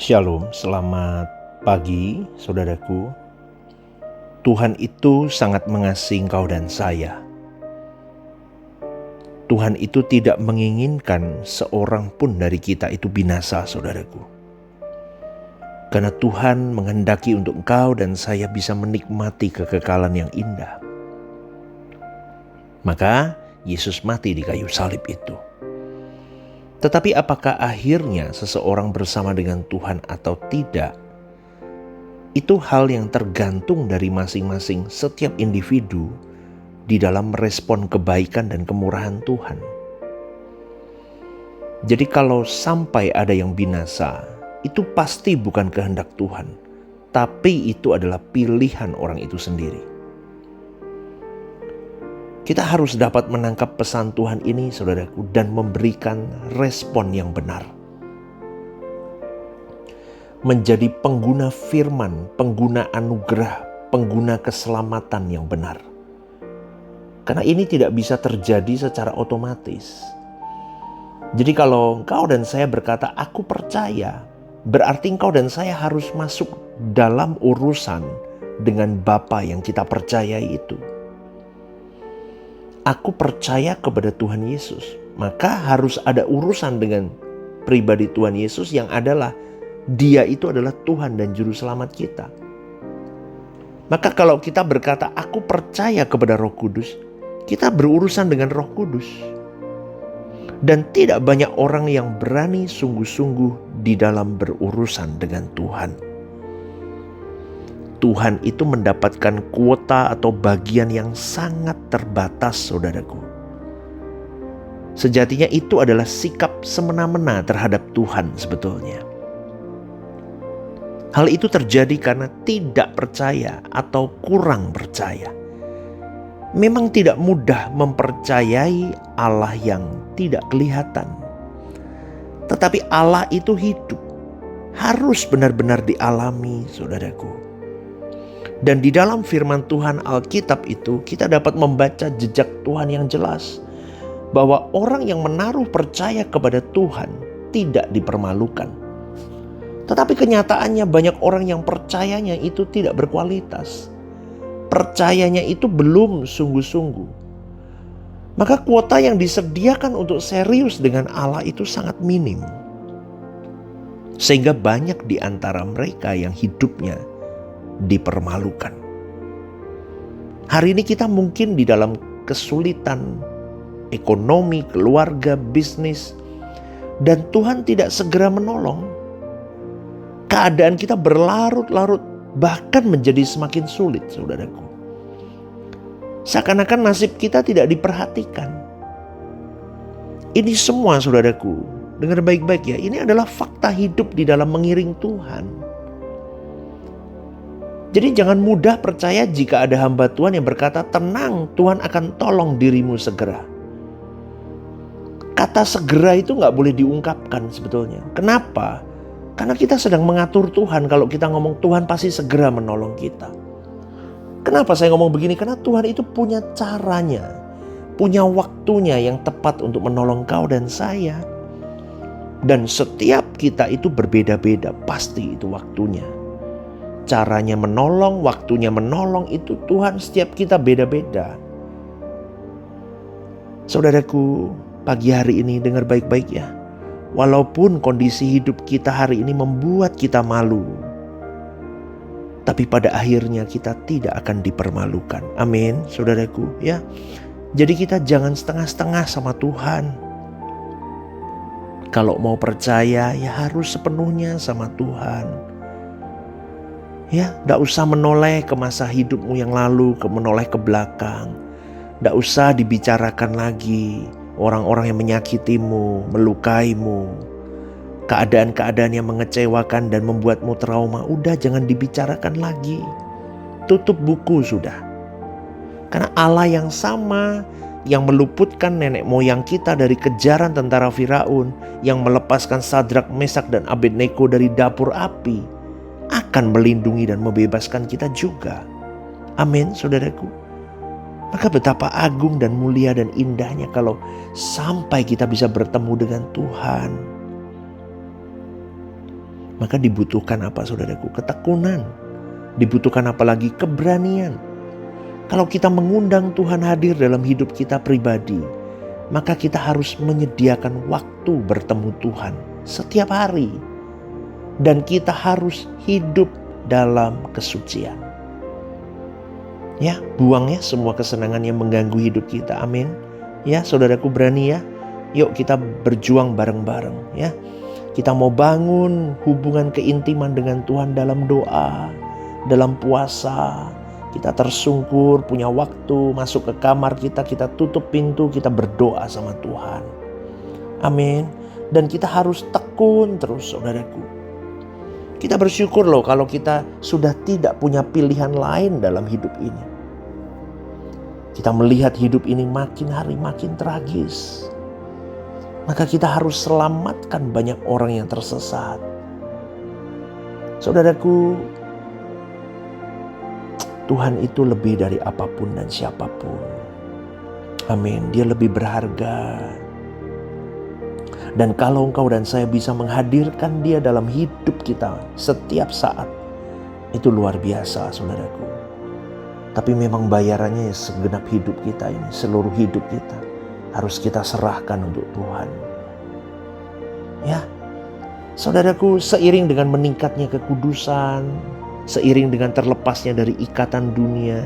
Shalom, selamat pagi saudaraku. Tuhan itu sangat mengasihi engkau dan saya. Tuhan itu tidak menginginkan seorang pun dari kita itu binasa, saudaraku. Karena Tuhan menghendaki untuk engkau dan saya bisa menikmati kekekalan yang indah. Maka Yesus mati di kayu salib itu. Tetapi apakah akhirnya seseorang bersama dengan Tuhan atau tidak? Itu hal yang tergantung dari masing-masing setiap individu di dalam merespon kebaikan dan kemurahan Tuhan. Jadi kalau sampai ada yang binasa, itu pasti bukan kehendak Tuhan, tapi itu adalah pilihan orang itu sendiri. Kita harus dapat menangkap pesan Tuhan ini, saudaraku, dan memberikan respon yang benar. Menjadi pengguna firman, pengguna anugerah, pengguna keselamatan yang benar. Karena ini tidak bisa terjadi secara otomatis. Jadi kalau engkau dan saya berkata, aku percaya, berarti engkau dan saya harus masuk dalam urusan dengan Bapa yang kita percayai itu. Aku percaya kepada Tuhan Yesus, maka harus ada urusan dengan pribadi Tuhan Yesus yang adalah Dia itu adalah Tuhan dan Juru Selamat kita. Maka kalau kita berkata, aku percaya kepada Roh Kudus, kita berurusan dengan Roh Kudus. Dan tidak banyak orang yang berani sungguh-sungguh di dalam berurusan dengan Tuhan. Tuhan itu mendapatkan kuota atau bagian yang sangat terbatas, saudaraku. Sejatinya itu adalah sikap semena-mena terhadap Tuhan sebetulnya. Hal itu terjadi karena tidak percaya atau kurang percaya. Memang tidak mudah mempercayai Allah yang tidak kelihatan. Tetapi Allah itu hidup, harus benar-benar dialami, saudaraku. Dan di dalam firman Tuhan Alkitab itu kita dapat membaca jejak Tuhan yang jelas. Bahwa orang yang menaruh percaya kepada Tuhan tidak dipermalukan. Tetapi kenyataannya banyak orang yang percayanya itu tidak berkualitas. Percayanya itu belum sungguh-sungguh. Maka kuota yang disediakan untuk serius dengan Allah itu sangat minim. Sehingga banyak di antara mereka yang hidupnya dipermalukan. Hari ini kita mungkin di dalam kesulitan ekonomi, keluarga, bisnis, dan Tuhan tidak segera menolong. Keadaan kita berlarut-larut, bahkan menjadi semakin sulit, saudaraku. Seakan-akan nasib kita tidak diperhatikan. Ini semua, saudaraku, dengar baik-baik ya, ini adalah fakta hidup di dalam mengiring Tuhan. Jadi jangan mudah percaya jika ada hamba Tuhan yang berkata, tenang, Tuhan akan tolong dirimu segera. Kata segera itu gak boleh diungkapkan sebetulnya. Kenapa? Karena kita sedang mengatur Tuhan. Kalau kita ngomong Tuhan pasti segera menolong kita. Kenapa saya ngomong begini? Karena Tuhan itu punya caranya, punya waktunya yang tepat untuk menolong kau dan saya. Dan setiap kita itu berbeda-beda, pasti itu waktunya. Caranya menolong, waktunya menolong itu Tuhan setiap kita beda-beda. Saudaraku, pagi hari ini dengar baik-baik ya. Walaupun kondisi hidup kita hari ini membuat kita malu, tapi pada akhirnya kita tidak akan dipermalukan. Amin, saudaraku ya. Jadi kita jangan setengah-setengah sama Tuhan. Kalau mau percaya ya harus sepenuhnya sama Tuhan. Ya, gak usah menoleh ke masa hidupmu yang lalu, menoleh ke belakang. Gak usah dibicarakan lagi orang-orang yang menyakitimu, melukaimu. Keadaan-keadaan yang mengecewakan dan membuatmu trauma, udah jangan dibicarakan lagi. Tutup buku sudah. Karena Allah yang sama, yang meluputkan nenek moyang kita dari kejaran tentara Firaun, yang melepaskan Sadrak, Mesak, dan Abednego dari dapur api, akan melindungi dan membebaskan kita juga. Amin, saudaraku. Maka betapa agung dan mulia dan indahnya kalau sampai kita bisa bertemu dengan Tuhan. Maka dibutuhkan apa saudaraku? Ketekunan. Dibutuhkan apalagi keberanian. Kalau kita mengundang Tuhan hadir dalam hidup kita pribadi, maka kita harus menyediakan waktu bertemu Tuhan setiap hari. Dan kita harus hidup dalam kesucian. Ya, buang ya semua kesenangan yang mengganggu hidup kita. Amin. Ya, saudaraku berani ya. Yuk kita berjuang bareng-bareng ya. Kita mau bangun hubungan keintiman dengan Tuhan dalam doa, dalam puasa. Kita tersungkur, punya waktu, masuk ke kamar kita tutup pintu, kita berdoa sama Tuhan. Amin. Dan kita harus tekun terus saudaraku. Kita bersyukur loh kalau kita sudah tidak punya pilihan lain dalam hidup ini. Kita melihat hidup ini makin hari makin tragis. Maka kita harus selamatkan banyak orang yang tersesat. Saudaraku, Tuhan itu lebih dari apapun dan siapapun. Amin. Dia lebih berharga. Dan kalau engkau dan saya bisa menghadirkan Dia dalam hidup kita setiap saat, itu luar biasa saudaraku. Tapi memang bayarannya ya segenap hidup kita ini, seluruh hidup kita harus kita serahkan untuk Tuhan. Ya, saudaraku, seiring dengan meningkatnya kekudusan, seiring dengan terlepasnya dari ikatan dunia,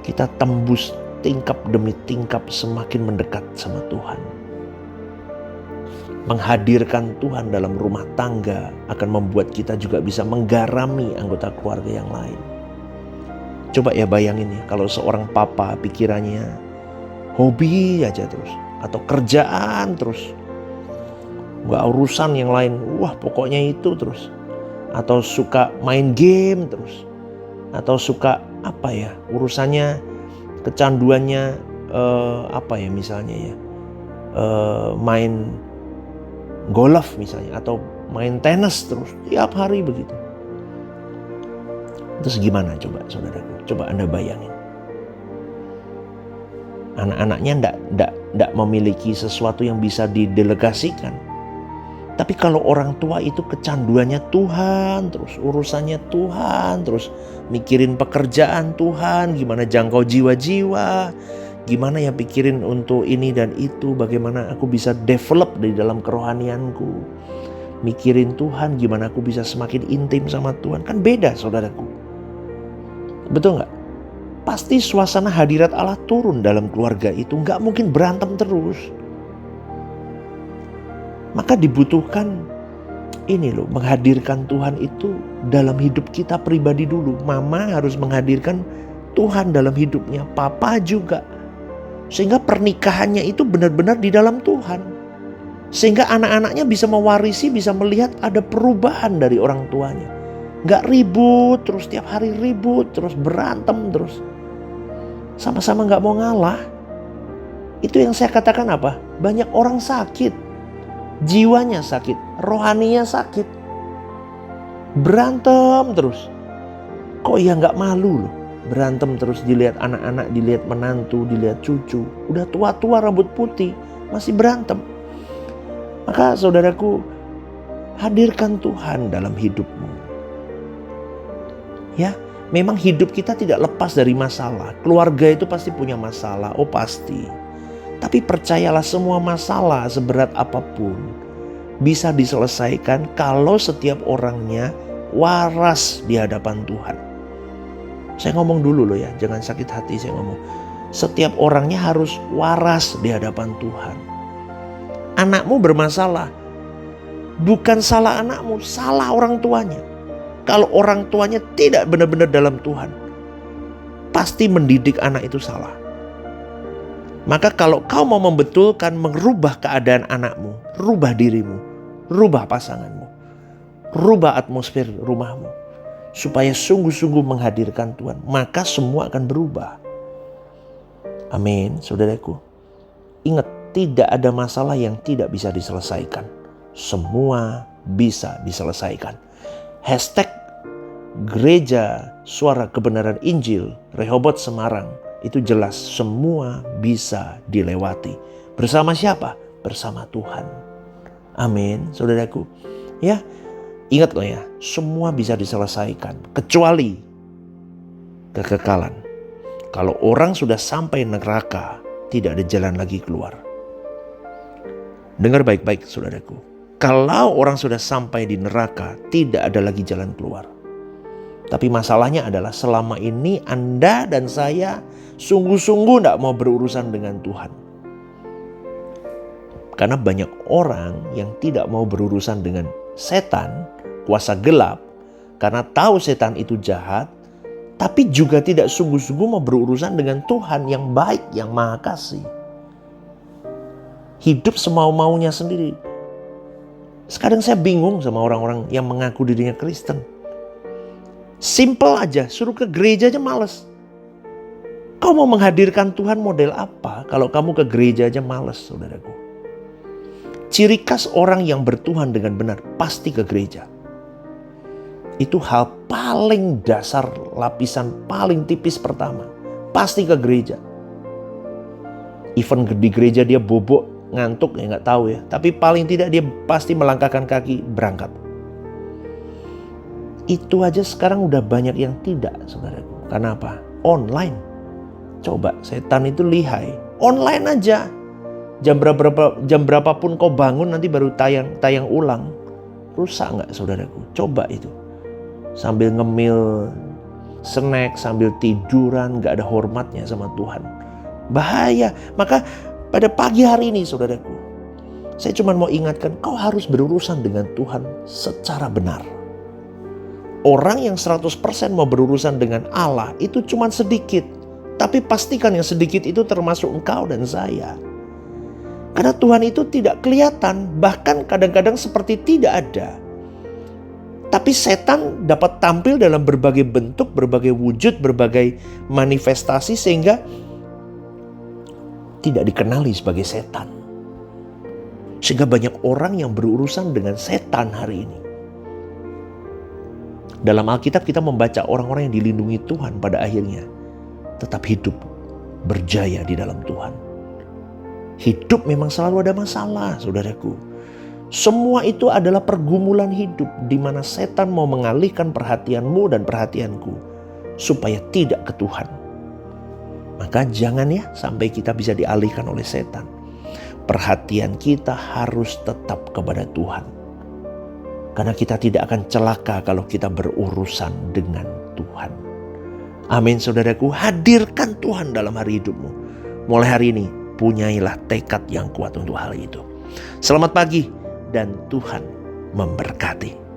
kita tembus tingkap demi tingkap semakin mendekat sama Tuhan. Menghadirkan Tuhan dalam rumah tangga akan membuat kita juga bisa menggarami anggota keluarga yang lain. Coba ya bayangin ya, kalau seorang papa pikirannya hobi aja terus, atau kerjaan terus, gak urusan yang lain, wah pokoknya itu terus. Atau suka main game terus, atau suka apa ya, urusannya, kecanduannya apa ya misalnya ya, main golf misalnya, atau main tenis terus tiap hari begitu. Terus gimana coba saudaraku? Coba Anda bayangin. Anak-anaknya tidak memiliki sesuatu yang bisa didelegasikan. Tapi kalau orang tua itu kecanduannya Tuhan terus, urusannya Tuhan terus, mikirin pekerjaan Tuhan, gimana jangkau jiwa-jiwa, gimana ya pikirin untuk ini dan itu, bagaimana aku bisa develop di dalam kerohanianku, mikirin Tuhan, gimana aku bisa semakin intim sama Tuhan. Kan beda saudaraku. Betul gak? Pasti suasana hadirat Allah turun dalam keluarga itu. Gak mungkin berantem terus. Maka dibutuhkan ini loh, menghadirkan Tuhan itu dalam hidup kita pribadi dulu. Mama harus menghadirkan Tuhan dalam hidupnya. Papa juga. Sehingga pernikahannya itu benar-benar di dalam Tuhan. Sehingga anak-anaknya bisa mewarisi, bisa melihat ada perubahan dari orang tuanya. Gak ribut terus, tiap hari ribut terus, berantem terus, sama-sama gak mau ngalah. Itu yang saya katakan apa? Banyak orang sakit, jiwanya sakit, rohaninya sakit, berantem terus. Kok ya gak malu loh, berantem terus, dilihat anak-anak, dilihat menantu, dilihat cucu, udah tua-tua rambut putih masih berantem. Maka saudaraku, hadirkan Tuhan dalam hidupmu. Ya, memang hidup kita tidak lepas dari masalah. Keluarga itu pasti punya masalah, oh pasti. Tapi percayalah, semua masalah seberat apapun bisa diselesaikan kalau setiap orangnya waras di hadapan Tuhan. Saya ngomong dulu loh ya, jangan sakit hati saya ngomong. Setiap orangnya harus waras di hadapan Tuhan. Anakmu bermasalah, bukan salah anakmu, salah orang tuanya. Kalau orang tuanya tidak benar-benar dalam Tuhan, pasti mendidik anak itu salah. Maka kalau kau mau membetulkan, merubah keadaan anakmu, rubah dirimu, rubah pasanganmu, rubah atmosfer rumahmu, supaya sungguh-sungguh menghadirkan Tuhan, maka semua akan berubah. Amin, saudaraku. Ingat, tidak ada masalah yang tidak bisa diselesaikan. Semua bisa diselesaikan. Hashtag Gereja Suara Kebenaran Injil Rehoboth Semarang itu jelas semua bisa dilewati. Bersama siapa? Bersama Tuhan. Amin, saudaraku. Ya, Ingat loh ya, semua bisa diselesaikan kecuali kekekalan. Kalau orang sudah sampai neraka, tidak ada jalan lagi keluar. Dengar baik-baik saudaraku. Kalau orang sudah sampai di neraka, tidak ada lagi jalan keluar. Tapi masalahnya adalah selama ini Anda dan saya sungguh-sungguh tidak mau berurusan dengan Tuhan. Karena banyak orang yang tidak mau berurusan dengan setan, kuasa gelap, karena tahu setan itu jahat, tapi juga tidak sungguh-sungguh mau berurusan dengan Tuhan yang baik, yang maha kasih. Hidup semau-maunya sendiri. Sekarang saya bingung sama orang-orang yang mengaku dirinya Kristen. Simple aja, suruh ke gereja aja males. Kau mau menghadirkan Tuhan model apa kalau kamu ke gereja aja males, saudaraku? Ciri khas orang yang bertuhan dengan benar pasti ke gereja. Itu hal paling dasar, lapisan paling tipis pertama. Pasti ke gereja. Even di gereja dia bobok, ngantuk ya nggak tahu ya. Tapi paling tidak dia pasti melangkahkan kaki berangkat. Itu aja sekarang udah banyak yang tidak, saudaraku. Karena apa? Online. Coba, setan itu lihai. Online aja. Jam berapapun kau bangun nanti baru tayang ulang. Rusak nggak, saudaraku? Coba itu. Sambil ngemil snack, sambil tiduran, gak ada hormatnya sama Tuhan. Bahaya. Maka pada pagi hari ini saudaraku, saya cuma mau ingatkan, kau harus berurusan dengan Tuhan secara benar. Orang yang 100% mau berurusan dengan Allah itu cuma sedikit. Tapi pastikan yang sedikit itu termasuk engkau dan saya. Karena Tuhan itu tidak kelihatan, bahkan kadang-kadang seperti tidak ada. Tapi setan dapat tampil dalam berbagai bentuk, berbagai wujud, berbagai manifestasi sehingga tidak dikenali sebagai setan. Sehingga banyak orang yang berurusan dengan setan hari ini. Dalam Alkitab kita membaca orang-orang yang dilindungi Tuhan pada akhirnya tetap hidup berjaya di dalam Tuhan. Hidup memang selalu ada masalah, saudaraku. Semua itu adalah pergumulan hidup di mana setan mau mengalihkan perhatianmu dan perhatianku supaya tidak ke Tuhan. Maka jangan ya sampai kita bisa dialihkan oleh setan. Perhatian kita harus tetap kepada Tuhan. Karena kita tidak akan celaka kalau kita berurusan dengan Tuhan. Amin, saudaraku. Hadirkan Tuhan dalam hari hidupmu. Mulai hari ini punyailah tekad yang kuat untuk hal itu. Selamat pagi. Dan Tuhan memberkati.